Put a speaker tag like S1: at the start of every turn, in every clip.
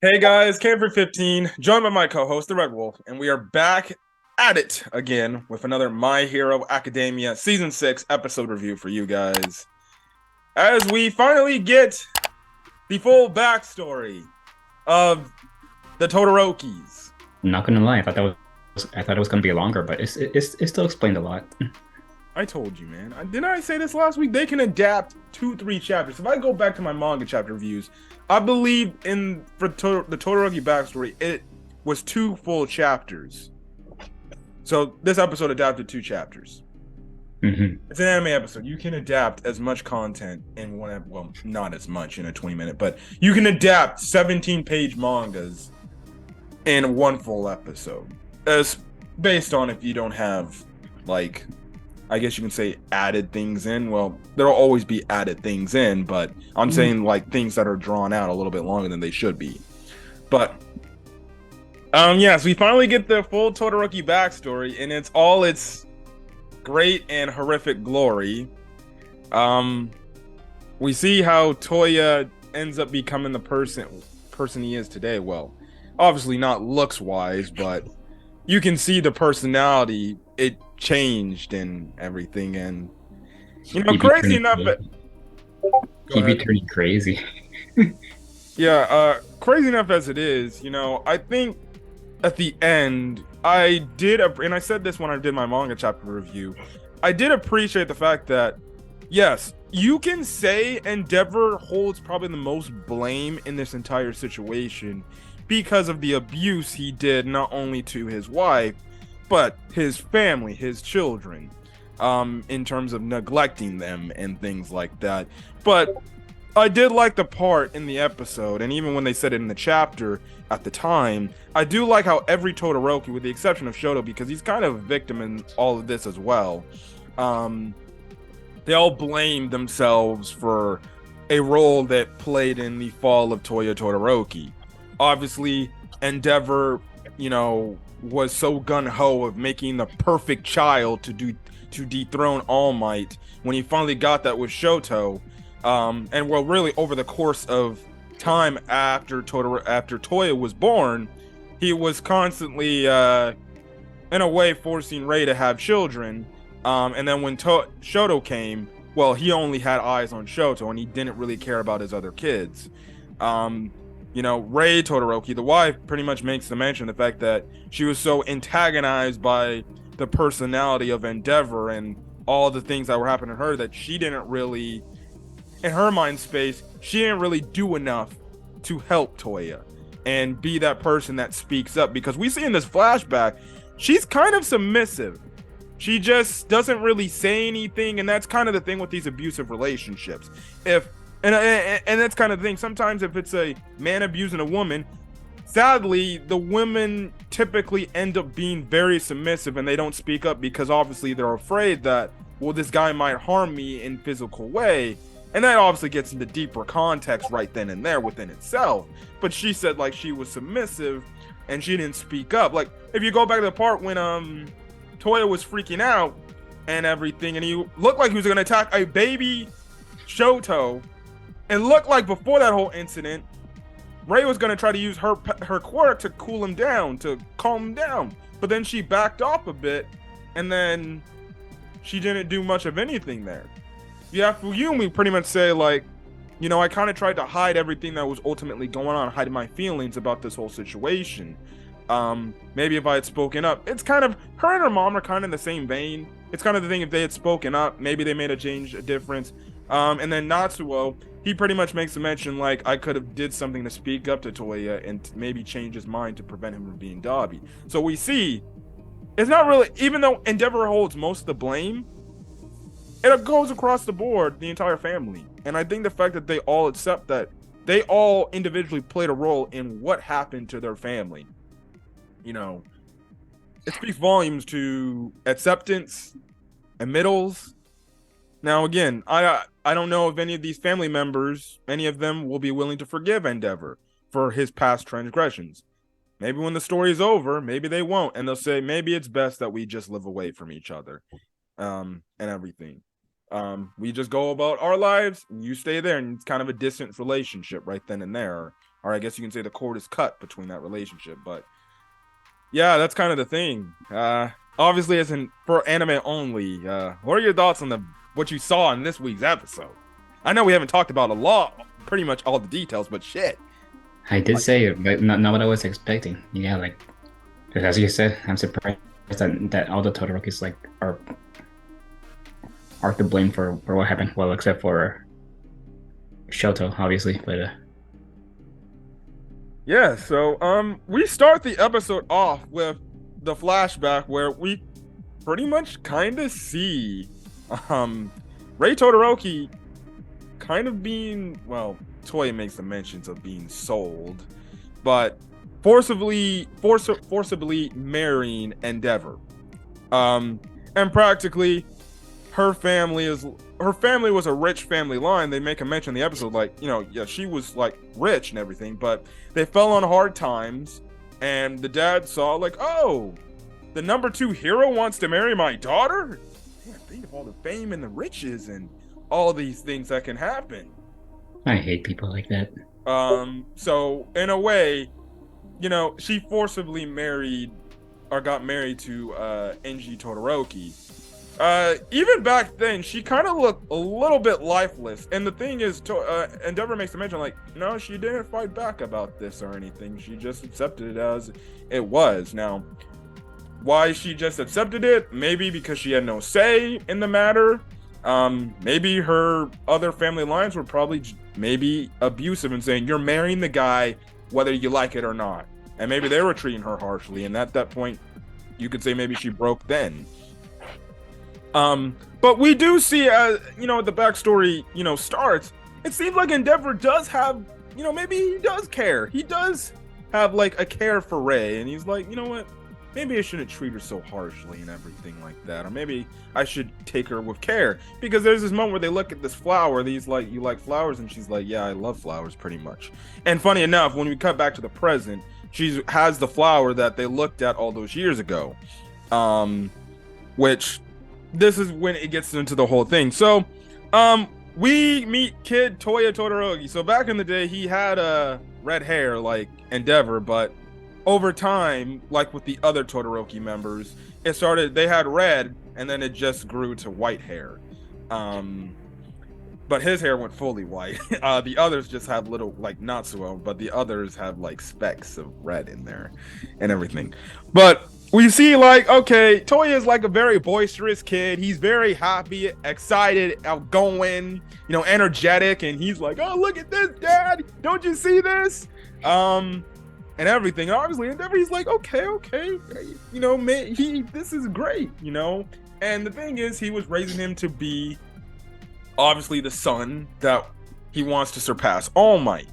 S1: Hey guys, Camper 15, joined by my co-host, the Red Wolf, and we are back at it again with another My Hero Academia Season 6 episode review for you guys. As we finally get the full backstory of the Todorokis.
S2: I'm not gonna lie, I thought it was gonna be longer, but it still explained a lot.
S1: I told you, man. Didn't I say this last week? They can adapt 2-3 chapters. If I go back to my manga chapter reviews, I believe the Todoroki backstory, it was 2 full chapters. So this episode adapted 2 chapters.
S2: Hmm.
S1: It's an anime episode. You can adapt as much content in one, well, not as much in a 20-minute, but you can adapt 17-page mangas in one full episode. As based on if you don't have, like, I guess you can say added things in. Well, there'll always be added things in, but I'm saying like things that are drawn out a little bit longer than they should be. But yes, we finally get the full Todoroki backstory, and it's all its great and horrific glory. We see how Toya ends up becoming the person he is today. Well, obviously not looks wise, but you can see the personality. It changed and everything, and crazy enough.
S2: He'd be turning crazy.
S1: Yeah, crazy enough as it is, I think at the end, I did, and I said this when I did my manga chapter review, I did appreciate the fact that, yes, you can say Endeavor holds probably the most blame in this entire situation because of the abuse he did not only to his wife, but his family, his children, in terms of neglecting them and things like that. But I did like the part in the episode, and even when they said it in the chapter at the time, I do like how every Todoroki, with the exception of Shoto, because he's kind of a victim in all of this as well, they all blame themselves for a role that played in the fall of Toya Todoroki. Obviously, Endeavor, was so gun-ho of making the perfect child to dethrone All Might when he finally got that with Shoto. And well, really over the course of time after Toya was born, he was constantly in a way forcing Rei to have children. And then when Shoto came, well, he only had eyes on Shoto and he didn't really care about his other kids. Rei Todoroki, the wife, pretty much makes the mention of the fact that she was so antagonized by the personality of Endeavor and all the things that were happening to her that she didn't really, in her mind space, she didn't really do enough to help Toya and be that person that speaks up, because we see in this flashback, she's kind of submissive. She just doesn't really say anything, and that's kind of the thing with these abusive relationships. And that's kind of the thing. Sometimes if it's a man abusing a woman, sadly, the women typically end up being very submissive and they don't speak up because obviously they're afraid that, well, this guy might harm me in physical way. And that obviously gets into deeper context right then and there within itself. But she said like she was submissive and she didn't speak up. Like if you go back to the part when Toya was freaking out and everything, and he looked like he was gonna attack a baby Shoto. It looked like before that whole incident, Rei was going to try to use her quirk to cool him down, to calm him down. But then she backed off a bit, and then she didn't do much of anything there. Yeah, Fuyumi pretty much say, like, I kind of tried to hide everything that was ultimately going on, hiding my feelings about this whole situation. Maybe if I had spoken up, it's kind of, her and her mom are kind of in the same vein. It's kind of the thing, if they had spoken up, maybe they made a difference. And then Natsuo, he pretty much makes a mention like, I could have did something to speak up to Toya and maybe change his mind to prevent him from being Dabi. So we see, it's not really, even though Endeavor holds most of the blame, it goes across the board, the entire family. And I think the fact that they all accept that they all individually played a role in what happened to their family, it speaks volumes to acceptance and middles. Now, again, I don't know if any of these family members, any of them will be willing to forgive Endeavor for his past transgressions. Maybe when the story is over, maybe they won't, and they'll say maybe it's best that we just live away from each other, and everything. We just go about our lives, and you stay there, and it's kind of a distant relationship right then and there. or I guess you can say the cord is cut between that relationship. But yeah, that's kind of the thing. Obviously, as in for anime only, what are your thoughts on what you saw in this week's episode? I know we haven't talked about a lot, pretty much all the details, but shit.
S2: I did say it, but not what I was expecting. Yeah, like as you said, I'm surprised that all the Todorokis like are to blame for what happened. Well, except for Shoto, obviously, but
S1: yeah. So we start the episode off with the flashback where we pretty much kind of see Rei Todoroki kind of being, well, Toya makes the mentions of being sold, but forcibly marrying Endeavor. And practically her family was a rich family line. They make a mention in the episode, like, yeah, she was like rich and everything, but they fell on hard times, and the dad saw like, oh, the number 2 hero wants to marry my daughter? Damn, think of all the fame and the riches and all these things that can happen.
S2: I hate people like that.
S1: So in a way, she forcibly got married to Enji Todoroki. Even back then, she kind of looked a little bit lifeless. And the thing is, Endeavor makes a mention, like, no, she didn't fight back about this or anything. She just accepted it as it was. Now, why she just accepted it? Maybe because she had no say in the matter. Maybe her other family lines were probably maybe abusive and saying, you're marrying the guy whether you like it or not. And maybe they were treating her harshly. And at that point, you could say maybe she broke then. But we do see, the backstory, starts. It seems like Endeavor does have, maybe he does care. He does have like a care for Rei, and he's like, you know what? Maybe I shouldn't treat her so harshly and everything like that, or maybe I should take her with care. Because there's this moment where they look at this flower. He's like, you like flowers? And she's like, yeah, I love flowers pretty much. And funny enough, when we cut back to the present, she has the flower that they looked at all those years ago, which this is when it gets into the whole thing. So we meet kid Toya Todoroki. So back in the day, he had red hair like Endeavor, but over time, like with the other Todoroki members, they had red, and then it just grew to white hair. But his hair went fully white. The others just have little, like, Natsuo, but the others have like specks of red in there and everything. But we see, like, okay, Toya is like a very boisterous kid. He's very happy, excited, outgoing, energetic, and he's like, oh, look at this, Dad! Don't you see this? And everything. And obviously, Endeavor, he's like, okay, man, this is great, And the thing is, he was raising him to be, obviously, the son that he wants to surpass All Might,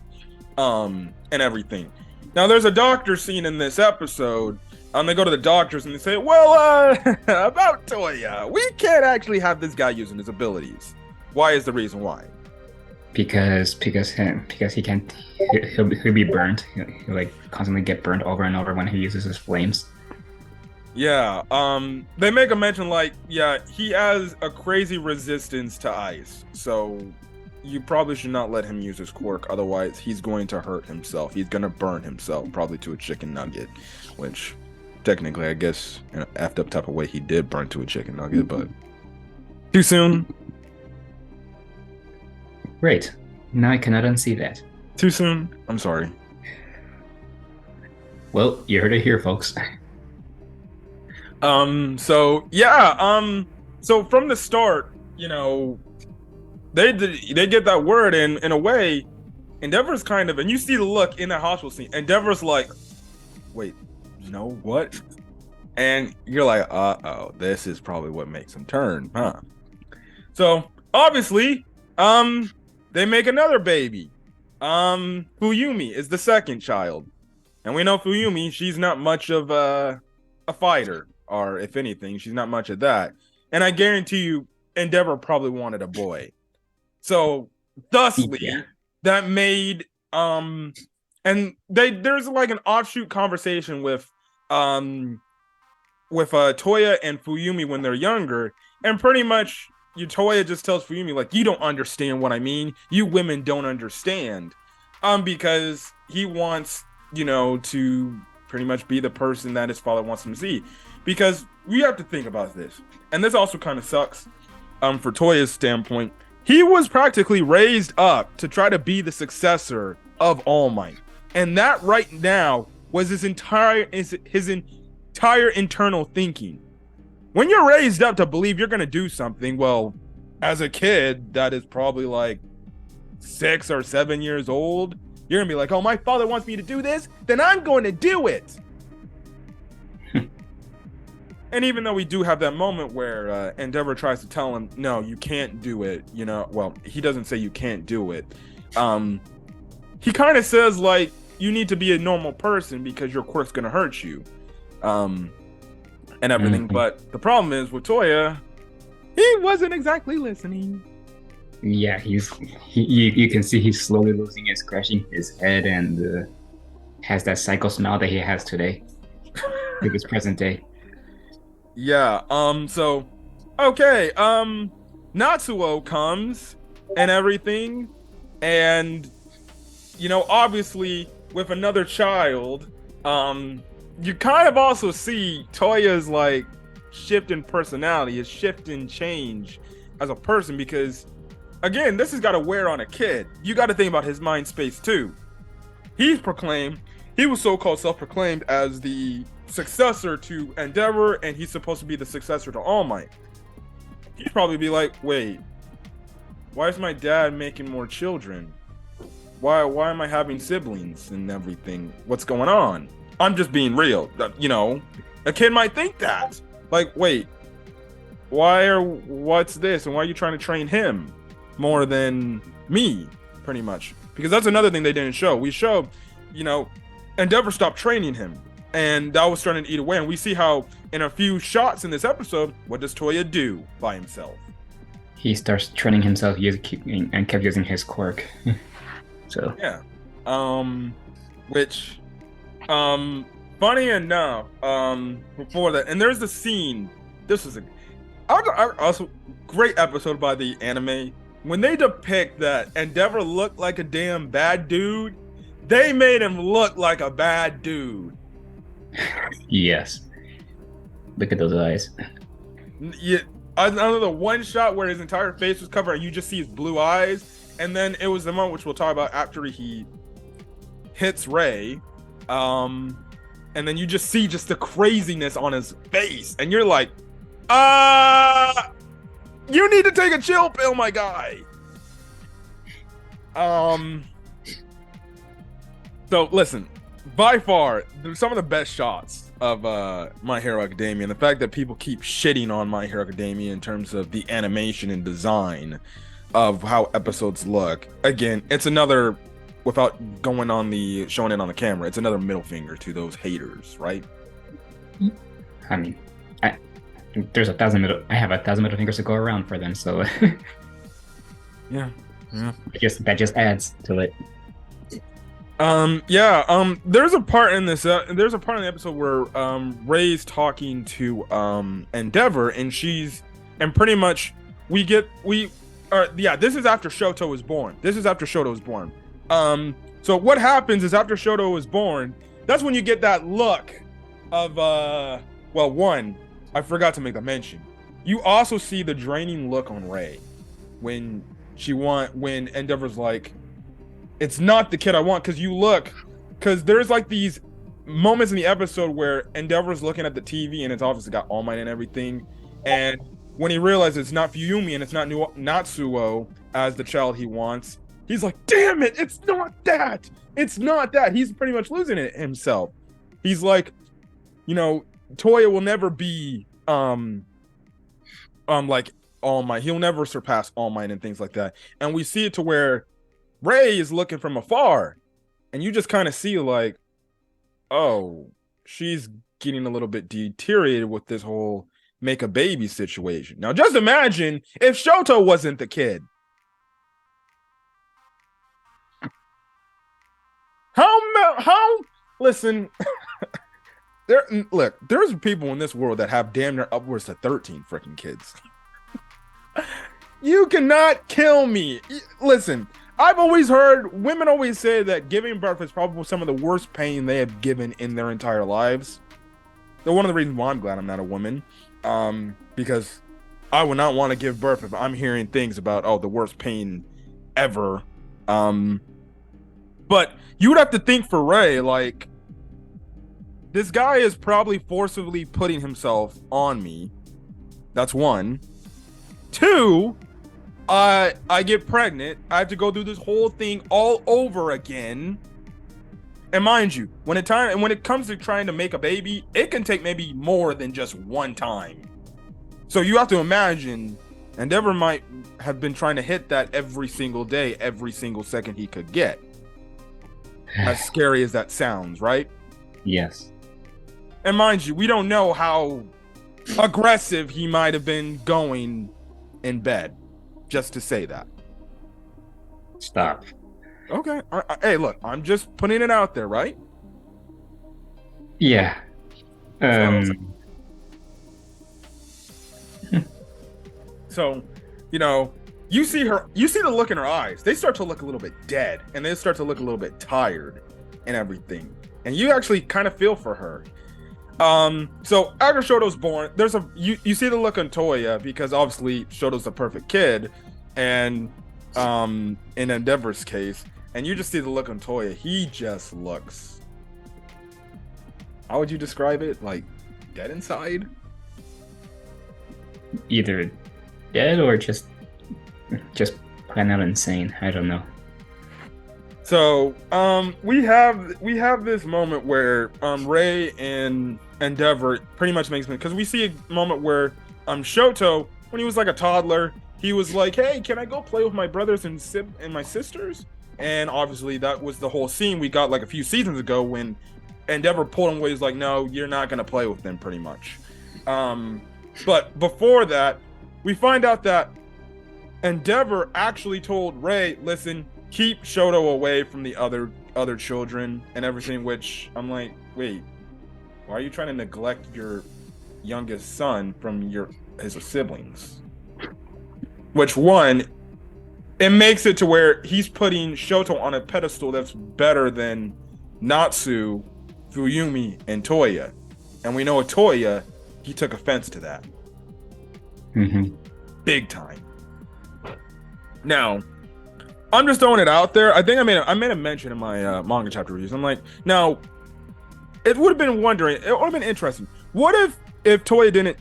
S1: and everything. Now, there's a doctor scene in this episode. They go to the doctors and they say, well, about Toya, we can't actually have this guy using his abilities. Why is the reason why?
S2: Because he can't, he'll be burnt. He'll like constantly get burnt over and over when he uses his flames.
S1: Yeah, they make a mention like, yeah, he has a crazy resistance to ice, so you probably should not let him use his quirk, otherwise he's going to hurt himself. He's gonna burn himself, probably to a chicken nugget, which technically, I guess, in an effed up type of way, he did burn to a chicken nugget, but too soon.
S2: Great. Now I cannot unsee that.
S1: Too soon? I'm sorry.
S2: Well, you heard it here, folks.
S1: So yeah, so from the start, they get that word, and in a way, Endeavor's kind of, and you see the look in that hospital scene, Endeavor's like, wait, what? And you're like, uh-oh, this is probably what makes him turn, huh? So obviously, they make another baby. Fuyumi is the second child. And we know Fuyumi, she's not much of a fighter, or if anything, she's not much of that. And I guarantee you, Endeavor probably wanted a boy. So, thusly, that made and there's like an offshoot conversation with Toya and Fuyumi when they're younger, and pretty much Toya just tells Fuyumi, like, you don't understand what I mean. You women don't understand. Because he wants, to pretty much be the person that his father wants him to see. Because we have to think about this, and this also kind of sucks. For Toya's standpoint, he was practically raised up to try to be the successor of All Might, and that right now was his entire internal thinking. When you're raised up to believe you're gonna do something, well, as a kid that is probably like 6 or 7 years old, you're gonna be like, oh, my father wants me to do this, then I'm going to do it. And even though we do have that moment where Endeavor tries to tell him, no, you can't do it, well, he doesn't say you can't do it. He kind of says, like, you need to be a normal person because your quirk's gonna hurt you, and everything. But the problem is with Toya, he wasn't exactly listening.
S2: Yeah, you can see he's slowly losing it, scratching his head, and has that psycho smile that he has today, with his present day.
S1: Yeah. So, okay. Natsuo comes and everything, and obviously with another child, you kind of also see Toya's like shift in personality, his shift in change as a person, because again, this has got to wear on a kid. You got to think about his mind space too. He was so-called self-proclaimed as the successor to Endeavor, and he's supposed to be the successor to All Might. He'd probably be like, wait, why is my dad making more children? Why am I having siblings and everything? What's going on? I'm just being real. A kid might think that. Like, wait, what's this? And why are you trying to train him more than me, pretty much? Because that's another thing they didn't show. We showed, Endeavor stopped training him, and that was starting to eat away. And we see how in a few shots in this episode, what does Toya do by himself?
S2: He starts training himself and kept using his quirk. So
S1: yeah, which, funny enough, before that, and there's the scene. This was also great episode by the anime when they depict that Endeavor looked like a damn bad dude. They made him look like a bad dude.
S2: Yes. Look at those eyes.
S1: Yeah, another one shot where his entire face was covered and you just see his blue eyes, and then it was the moment which we'll talk about after he hits Ray, and then you just see just the craziness on his face, and you're like, you need to take a chill pill, my guy. So listen, by far, some of the best shots of My Hero Academia, and the fact that people keep shitting on My Hero Academia in terms of the animation and design of how episodes look. Again, it's another, without showing it on the camera, it's another middle finger to those haters, right?
S2: I mean, I have 1,000 middle fingers to go around for them, so
S1: yeah.
S2: That just adds to it.
S1: There's a part in this there's a part in the episode where Ray's talking to Endeavor, and pretty much this is after Shoto was born. So what happens is after Shoto was born, that's when you get that look of one, I forgot to make that mention. You also see the draining look on Ray when Endeavor's like, it's not the kid I want, because there's like these moments in the episode where Endeavor's looking at the TV and it's obviously got All Might and everything, and when he realizes it's not Fuyumi and it's not Natsuo as the child he wants, he's like, damn it, it's not that. He's pretty much losing it himself. He's like, Toya will never be like All Might. He'll never surpass All Might and things like that. And we see it to where Ray is looking from afar, and you just kind of see like, oh, she's getting a little bit deteriorated with this whole make a baby situation. Now, just imagine if Shoto wasn't the kid. Listen, there's people in this world that have damn near upwards to 13 freaking kids. You cannot kill me. Listen, I've always heard women always say that giving birth is probably some of the worst pain they have given in their entire lives. So one of the reasons why I'm glad I'm not a woman, because I would not want to give birth if I'm hearing things about the worst pain ever. But you would have to think for Ray, like, this guy is probably forcibly putting himself on me. That's one. Two, I get pregnant. I have to go through this whole thing all over again. And mind you, when it comes to trying to make a baby, it can take maybe more than just one time. So you have to imagine Endeavor might have been trying to hit that every single day, every single second he could get. As scary as that sounds, right?
S2: Yes.
S1: And mind you, we don't know how aggressive he might have been going in bed, just to say that.
S2: Stop.
S1: Okay. Hey, look, I'm just putting it out there, right?
S2: Yeah.
S1: So, you see the look in her eyes. They start to look a little bit dead, and they start to look a little bit tired and everything. And you actually kind of feel for her. So after Shoto's born, you see the look on Toya, because obviously Shoto's the perfect kid, and in Endeavor's case, and you just see the look on Toya. He just looks, how would you describe it? Like dead inside?
S2: Either dead or just plain out insane. I don't know.
S1: So we have this moment where Ray and Endeavor pretty much makes me, because we see a moment where Shoto, when he was like a toddler, he was like, hey, can I go play with my brothers and my sisters? And obviously that was the whole scene we got like a few seasons ago when Endeavor pulled him away. He's like, no, you're not gonna play with them, pretty much. But before that, we find out that Endeavor actually told Ray, listen, keep Shoto away from the other children and everything, which I'm like, wait, why are you trying to neglect your youngest son from his siblings? Which one, it makes it to where he's putting Shoto on a pedestal that's better than Natsu, Fuyumi, and Toya. And we know Toya, he took offense to that.
S2: Mm-hmm.
S1: Big time. Now, I'm just throwing it out there. I think I made a mention in my manga chapter reviews. I'm like, now, it would have been interesting. What if Toya didn't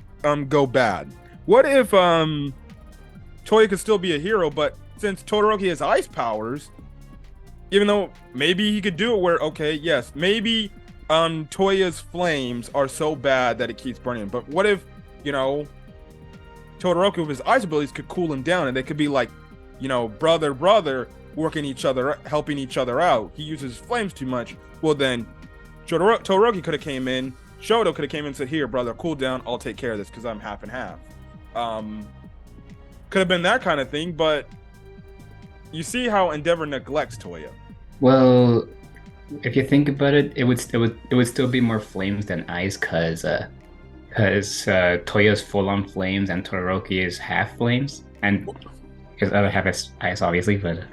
S1: go bad? What if Toya could still be a hero, but since Todoroki has ice powers, even though maybe he could do it where, okay, yes, maybe Toya's flames are so bad that it keeps burning. But what if, Todoroki with his ice abilities could cool him down, and they could be like, brother, working helping each other out. He uses flames too much. Well, then Todoroki could have came in. Shoto could have came in and said, here, brother, cool down. I'll take care of this because I'm half and half. Could have been that kind of thing, but you see how Endeavor neglects Toya.
S2: Well, if you think about it, it would still be more flames than ice, because Toya's full on flames and Todoroki is half flames, and his other half is ice, obviously. But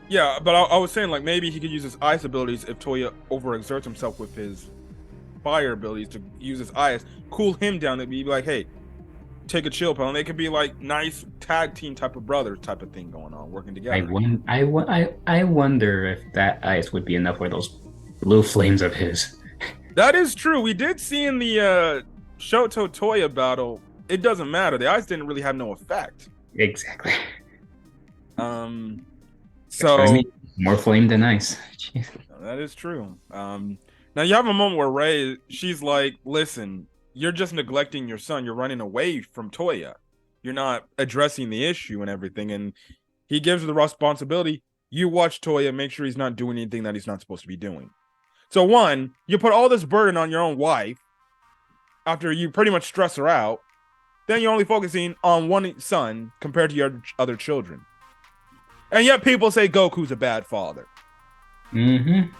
S1: yeah, but I was saying, like, maybe he could use his ice abilities if Toya overexerts himself with his fire abilities to use his ice, cool him down. It'd be like, hey, take a chill pill, and they could be like nice tag team type of brothers type of thing going on, working together.
S2: I wonder if that ice would be enough for those blue flames of his.
S1: That is true. We did see in the Shoto Toya battle, it doesn't matter. The ice didn't really have no effect.
S2: Exactly.
S1: So
S2: more flame than ice. Jeez.
S1: That is true. Now you have a moment where Ray, she's like, listen, you're just neglecting your son. You're running away from Toya. You're not addressing the issue and everything. And he gives her the responsibility. You watch Toya, make sure he's not doing anything that he's not supposed to be doing. So one, you put all this burden on your own wife after you pretty much stress her out. Then you're only focusing on one son compared to your other children. And yet people say Goku's a bad father.
S2: Mm-hmm.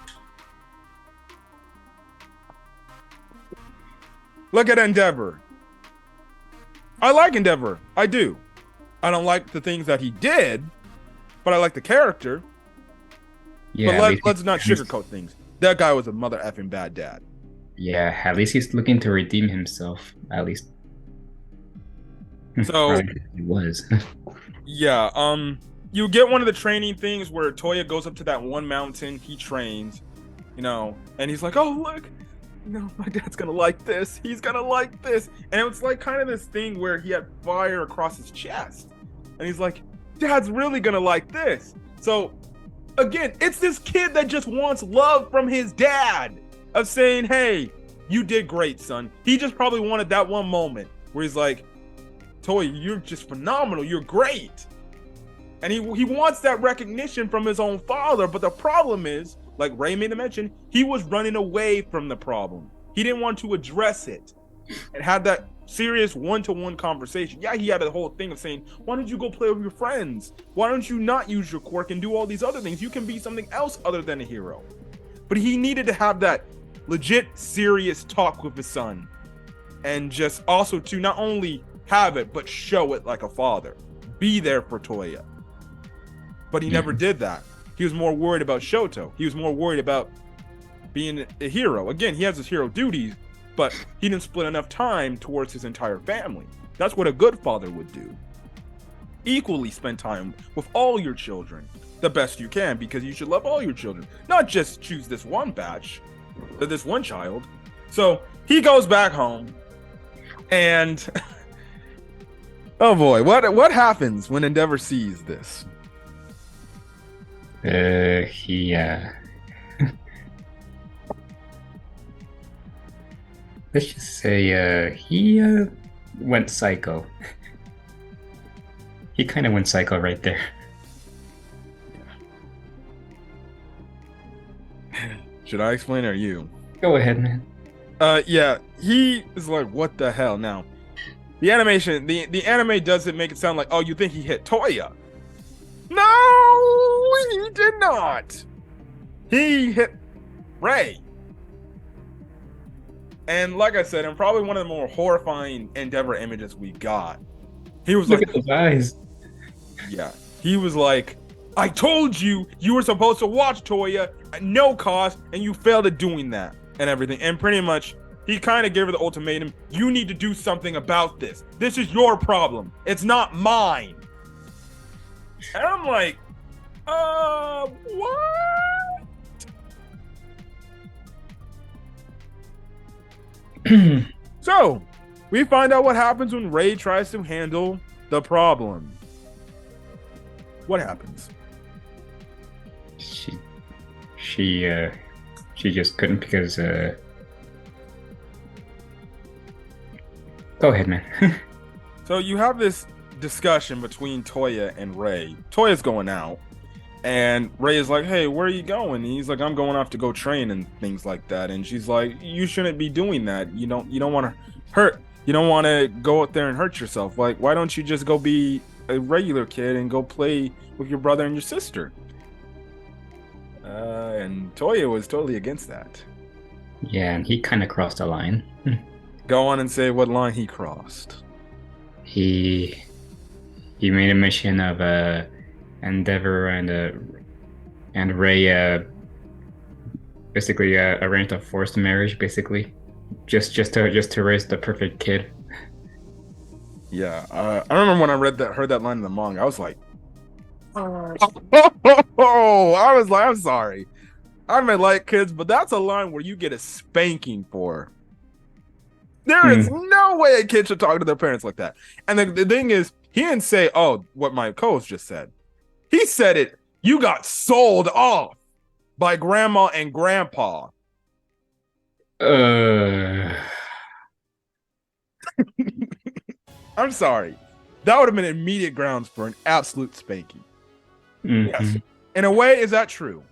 S1: Look at Endeavor. I like Endeavor. I do. I don't like the things that he did, but I like the character.
S2: Yeah,
S1: But
S2: at least
S1: let's not
S2: at least-
S1: sugarcoat things. That guy was a mother effing bad dad.
S2: yeah, at least he's looking to redeem himself. At least,
S1: So
S2: or he was.
S1: yeah, you get one of the training things where Toya goes up to that one mountain. He trains, and he's like, "Oh look, my dad's gonna like this. He's gonna like this." And it was like kind of this thing where he had fire across his chest, and he's like, "Dad's really gonna like this." So again, it's this kid that just wants love from his dad of saying, "Hey, you did great, son." He just probably wanted that one moment where he's like, "Toya, you're just phenomenal. You're great." And he wants that recognition from his own father. But the problem is, like Ray made a mention, he was running away from the problem. He didn't want to address it and have that serious one-to-one conversation. Yeah, he had a whole thing of saying, "Why don't you go play with your friends? Why don't you not use your quirk and do all these other things? You can be something else other than a hero." But he needed to have that legit serious talk with his son, and just also to not only have it but show it like a father, be there for Toya. But he never did that. He was more worried about Shoto. He was more worried about being a hero. Again, he has his hero duties, but he didn't split enough time towards his entire family. That's what a good father would do. Equally spend time with all your children the best you can, because you should love all your children, not just choose this one batch or this one child. So he goes back home, and oh boy, what happens when Endeavor sees this?
S2: He let's just say he went psycho. He kind of went psycho right there.
S1: Should I explain or you?
S2: Go ahead, man.
S1: Yeah, he is like, "What the hell?" Now, the animation, the anime doesn't make it sound like, "Oh, you think he hit Toya?" No, he did not. He hit Ray. And like I said, and probably one of the more horrifying Endeavor images we got. He was
S2: Look
S1: like,
S2: at those eyes.
S1: yeah, he was like, "I told you were supposed to watch Toya at no cost, and you failed at doing that," and everything. And pretty much, he kind of gave her the ultimatum: "You need to do something about this. This is your problem. It's not mine." And I'm like, what? So, we find out what happens when Ray tries to handle the problem. What happens?
S2: She just couldn't because Go ahead, man.
S1: So you have this discussion between Toya and Ray. Toya's going out, and Ray is like, "Hey, where are you going?" And he's like, "I'm going off to go train," and things like that. And she's like, "You shouldn't be doing that. You don't want to hurt. You don't want to go out there and hurt yourself. Like, why don't you just go be a regular kid and go play with your brother and your sister?" And Toya was totally against that.
S2: Yeah, and he kind of crossed the line.
S1: Go on and say what line he crossed.
S2: He made a mission of Endeavor and Ray basically arranged a forced marriage, basically, just to raise the perfect kid.
S1: Yeah, I remember when I heard that line in the manga, I was like, oh, I was like, I'm sorry, I may like kids, but that's a line where you get a spanking for. There is no way a kid should talk to their parents like that. And the thing is, he didn't say, "Oh, what my co-host just said." He said it, "You got sold off by grandma and grandpa." I'm sorry. That would have been immediate grounds for an absolute spanking. Yes. In a way, is that true?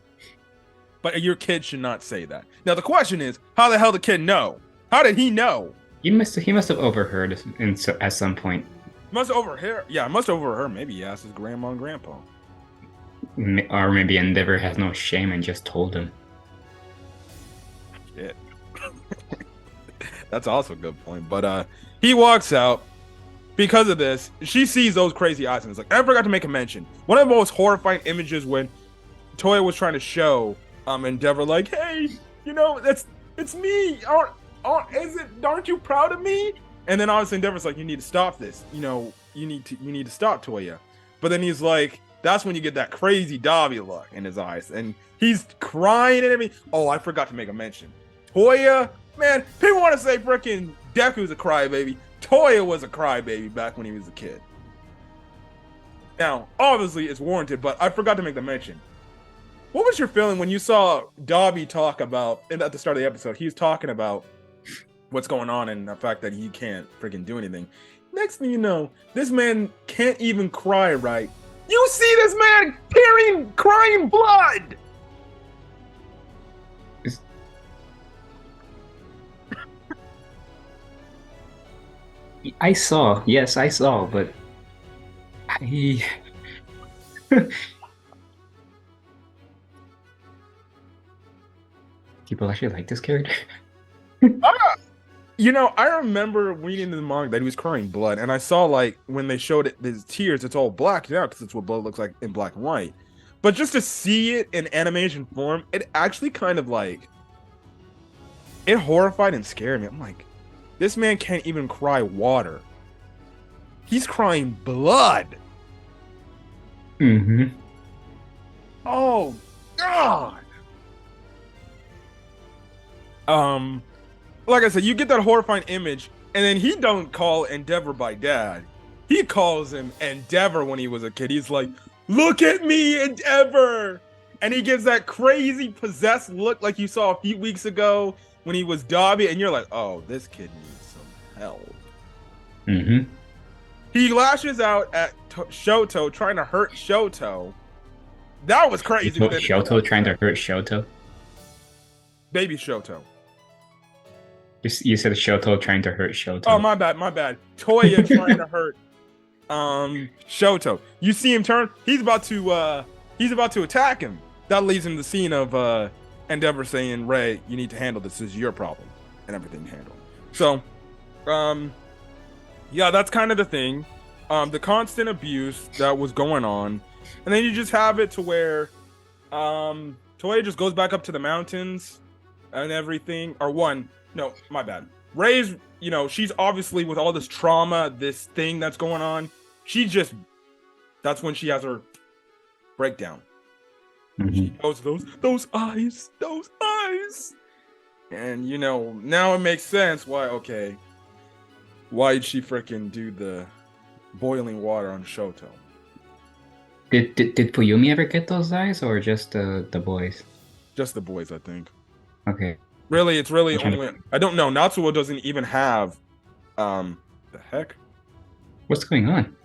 S1: But your kid should not say that. Now the question is, how the hell did the kid know? How did he know?
S2: He must have overheard at some point.
S1: Must overhear. Yeah, must overhear. Maybe he asked his grandma and grandpa.
S2: Or maybe Endeavor has no shame and just told him.
S1: Shit. That's also a good point. But he walks out, because of this, she sees those crazy eyes and it's like, I forgot to make a mention. One of the most horrifying images when Toya was trying to show Endeavor, like, hey, it's me. Aren't you proud of me? And then obviously Endeavor's like, you need to stop this. You need to stop Toya. But then he's like, that's when you get that crazy Dobby look in his eyes. And he's crying and everything. Oh, I forgot to make a mention. Toya, man, people want to say freaking Deku's a crybaby. Toya was a crybaby back when he was a kid. Now, obviously, it's warranted, but I forgot to make the mention. What was your feeling when you saw Dobby talk about, and at the start of the episode, he's talking about what's going on and the fact that he can't freaking do anything. Next thing you know, this man can't even cry right. You see this man crying blood!
S2: I saw, yes, I saw, but I people actually like this character.
S1: I remember reading in the manga that he was crying blood, and I saw like when they showed it, his tears, it's all blacked out because it's what blood looks like in black and white. But just to see it in animation form, it actually kind of like it horrified and scared me. I'm like, this man can't even cry water. He's crying blood.
S2: Mm-hmm.
S1: Oh God. Like I said, you get that horrifying image, and then he don't call Endeavor by dad. He calls him Endeavor when he was a kid. He's like, look at me, Endeavor! And he gives that crazy possessed look like you saw a few weeks ago when he was Dobby, and you're like, oh, this kid needs some help.
S2: Mm-hmm.
S1: He lashes out at Shoto, trying to hurt Shoto. That was crazy.
S2: Shoto trying to hurt Shoto?
S1: Baby Shoto.
S2: You said Shoto trying to hurt Shoto.
S1: Oh, my bad. Toya trying to hurt Shoto. You see him turn. He's about to attack him. That leads him to the scene of Endeavor saying, Ray, you need to handle this. This is your problem and everything to handle. So, yeah, that's kind of the thing. The constant abuse that was going on. And then you just have it to where Toya just goes back up to the mountains and everything. No, my bad. Ray's, she's obviously with all this trauma, this thing that's going on. That's when she has her breakdown.
S2: Mm-hmm.
S1: She goes, those eyes. And, now it makes sense why'd she freaking do the boiling water on Shoto?
S2: Did Fuyumi ever get those eyes, or just the boys?
S1: Just the boys, I think.
S2: Okay.
S1: Really, it's really only... I don't know. Natsuo doesn't even have... the heck?
S2: What's going on?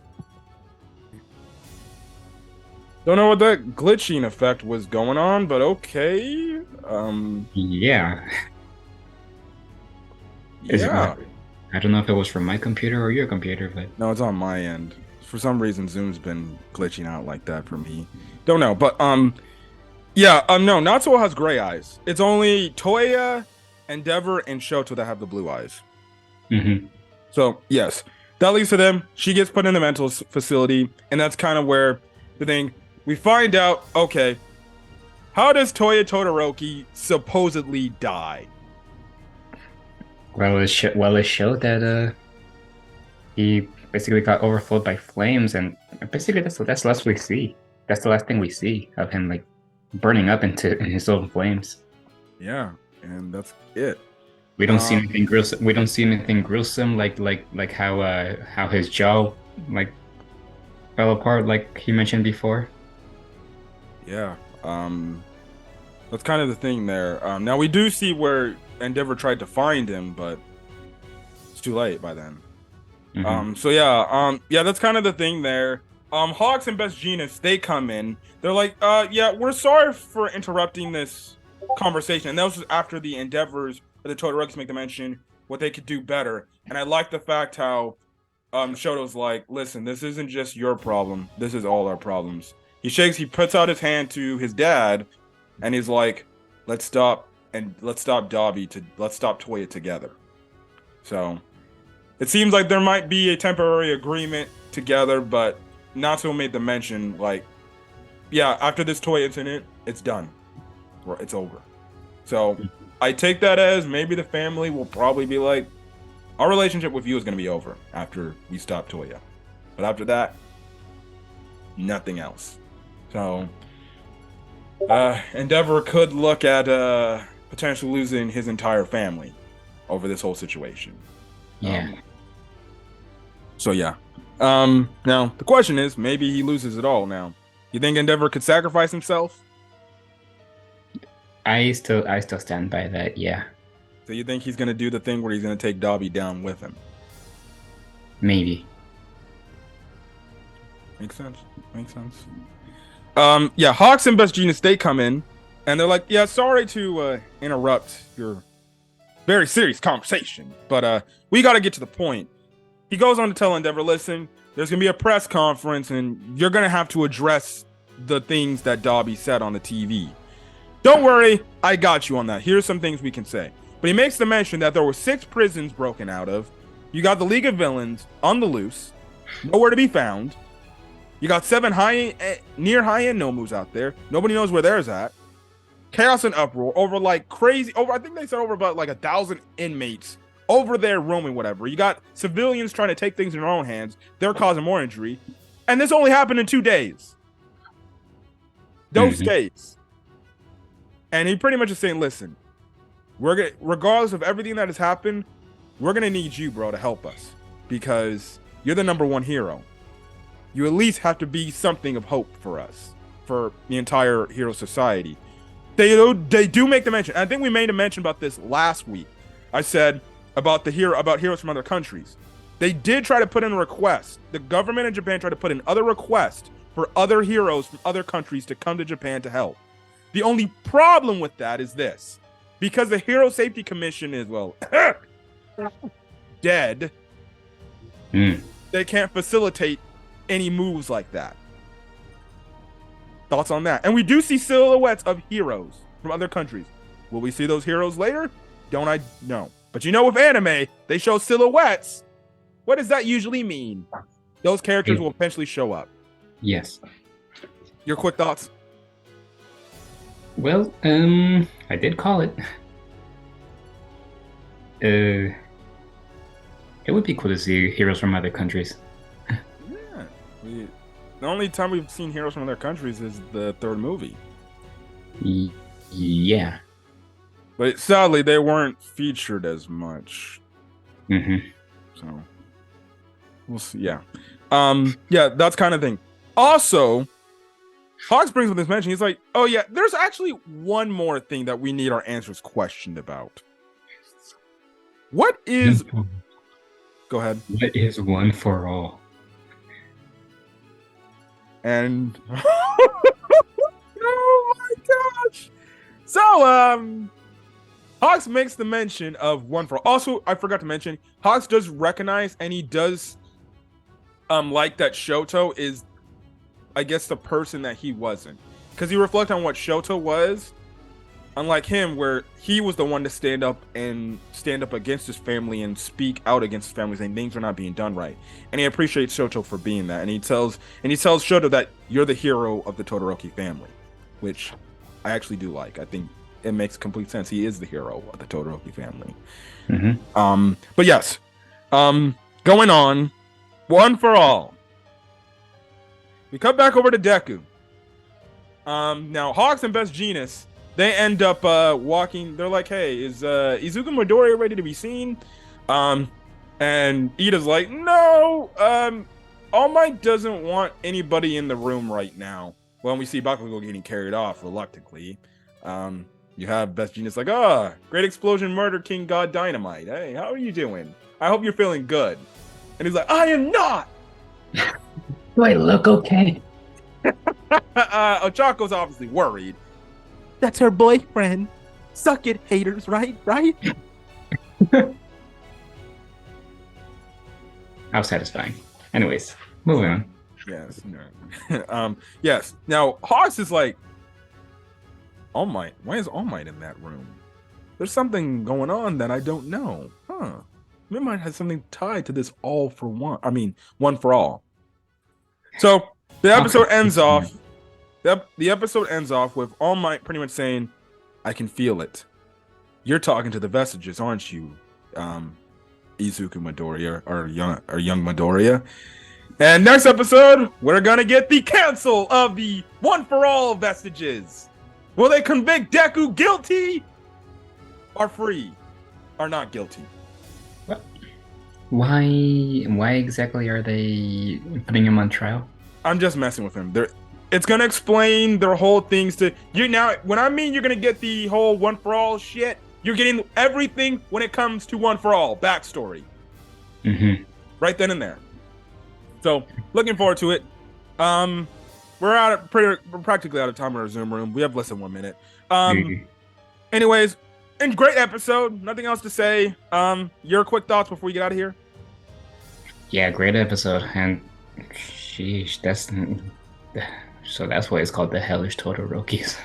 S1: Don't know what that glitching effect was going on, but okay.
S2: Yeah.
S1: Yeah.
S2: I don't know if it was from my computer or your computer, but...
S1: No, it's on my end. For some reason, Zoom's been glitching out like that for me. Don't know, but yeah, no, Natsuo has gray eyes. It's only Toya, Endeavor, and Shoto that have the blue eyes.
S2: Mm-hmm.
S1: So, yes. That leads to them. She gets put in the mental facility, and that's kind of where the thing... We find out, okay, how does Toya Todoroki supposedly die?
S2: Well, it showed that he basically got overflowed by flames, and basically that's the last we see. That's the last thing we see of him, like, burning up in his own flames.
S1: Yeah, and that's it.
S2: We don't see anything gruesome. We don't see anything gruesome like how his jaw like fell apart, like he mentioned before.
S1: Yeah, that's kind of the thing there. Now we do see where Endeavor tried to find him, but it's too late by then.
S2: Mm-hmm.
S1: So yeah, that's kind of the thing there. Hawks and Best Genius, they come in. They're like, yeah, we're sorry for interrupting this conversation. And that was after the Endeavors or the Todorokis make the mention what they could do better. And I like the fact how Shoto's like, listen, this isn't just your problem. This is all our problems. He puts out his hand to his dad, and he's like, let's stop Toya together. So, It seems like there might be a temporary agreement together, but Natsuo made the mention like, yeah, after this toy incident, it's done. It's over. So I take that as maybe the family will probably be like, our relationship with you is going to be over after we stop Toya. But after that, nothing else. So Endeavor could look at potentially losing his entire family over this whole situation.
S2: Yeah.
S1: So yeah. Now the question is, maybe he loses it all now. You think Endeavor could sacrifice himself?
S2: I still stand by that. Yeah.
S1: So you think he's gonna do the thing where he's gonna take Dobby down with him?
S2: Maybe.
S1: Makes sense. Makes sense. Yeah, Hawks and Best Genius, they come in and they're like, yeah, sorry to interrupt your very serious conversation, but we gotta get to the point. He goes on to tell Endeavor, listen, there's gonna be a press conference and you're gonna have to address the things that Dobby said on the TV. Don't worry, I got you on that. Here's some things we can say. But he makes the mention that there were 6 prisons broken out of. You got the League of Villains on the loose, nowhere to be found. You got 7 near high-end Nomus out there. Nobody knows where theirs at. Chaos and uproar over like crazy. I think they said over about like 1,000 inmates over there roaming, whatever. You got civilians trying to take things in their own hands. They're causing more injury. And this only happened in 2 days. Those days. And he pretty much is saying, listen, regardless of everything that has happened, we're gonna need you, bro, to help us. Because you're the #1 hero. You at least have to be something of hope for us, for the entire hero society. They do make the mention. I think we made a mention about this last week. I said about heroes from other countries. They did try to put in a request. The government in Japan tried to put in other requests for other heroes from other countries to come to Japan to help. The only problem with that is this. Because the Hero Safety Commission is, well, dead, they can't facilitate any moves like that. Thoughts on that? And we do see silhouettes of heroes from other countries. Will we see those heroes later? Don't I know. But you know, with anime, they show silhouettes. What does that usually mean? Those characters will eventually show up.
S2: Yes.
S1: Your quick thoughts?
S2: Well, I did call it. It would be cool to see heroes from other countries.
S1: Yeah. The only time we've seen heroes from other countries is the 3rd movie.
S2: Yeah.
S1: But sadly, they weren't featured as much. So, we'll see. Yeah. Yeah, that's kind of thing. Also, Hawks brings up this mention. He's like, oh yeah, there's actually one more thing that we need our answers questioned about. What is... Go ahead.
S2: What is One for All?
S1: And... oh my gosh! So, Hawks makes the mention of One for All. Also, I forgot to mention, Hawks does recognize and he does like that Shoto is, I guess, the person that he wasn't. Because you reflect on what Shoto was, unlike him, where he was the one to stand up against his family and speak out against his family, saying things are not being done right. And he appreciates Shoto for being that. And he tells Shoto that you're the hero of the Todoroki family, which I actually do like. I think it makes complete sense. He is the hero of the Todoroki family. But yes, going on, One for All. We cut back over to Deku. Now Hawks and Best Genius, they end up walking. They're like, hey, is Izuku Midoriya ready to be seen? And Ida's like, no, All Might doesn't want anybody in the room right now. Well, we see Bakugo getting carried off reluctantly. You have Best Genius like, Great Explosion, Murder King, God Dynamite. Hey, how are you doing? I hope you're feeling good. And he's like, I am not.
S2: Do I look okay?
S1: Ochako's obviously worried. That's her boyfriend. Suck it, haters, right?
S2: How satisfying. Anyways, moving on.
S1: Yes. No. Yes. Now, Hawks is like, All Might. Why is All Might in that room? There's something going on that I don't know. Huh. Midnight has something tied to this all for one. I mean, one for all. So the episode ends off. The episode ends off with All Might pretty much saying, "I can feel it. You're talking to the vestiges, aren't you, Izuku Midoriya or young Midoriya?" And next episode, we're gonna get the cancel of the One for All vestiges. Will they convict Deku guilty or free or not guilty?
S2: Why exactly are they putting him on trial?
S1: I'm just messing with him. It's gonna explain their whole things to you. Now, when I mean you're gonna get the whole One for All shit, you're getting everything when it comes to One for All backstory. Right then and there. So looking forward to it. We're practically out of time in our Zoom room. We have less than 1 minute. Anyways, and great episode. Nothing else to say. Your quick thoughts before we get out of here?
S2: Yeah, great episode. And sheesh, that's why it's called the Hellish Todorokis.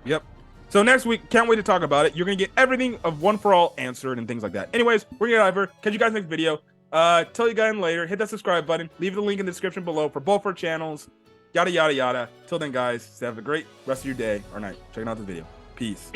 S1: Yep. So next week, can't wait to talk about it. You're gonna get everything of One for All answered and things like that. Anyways, we're gonna get out of here. Catch you guys next video. Tell you guys later. Hit that subscribe button. Leave the link in the description below for both our channels. Yada yada yada. Till then, guys, have a great rest of your day or night. Checking out this video. Peace.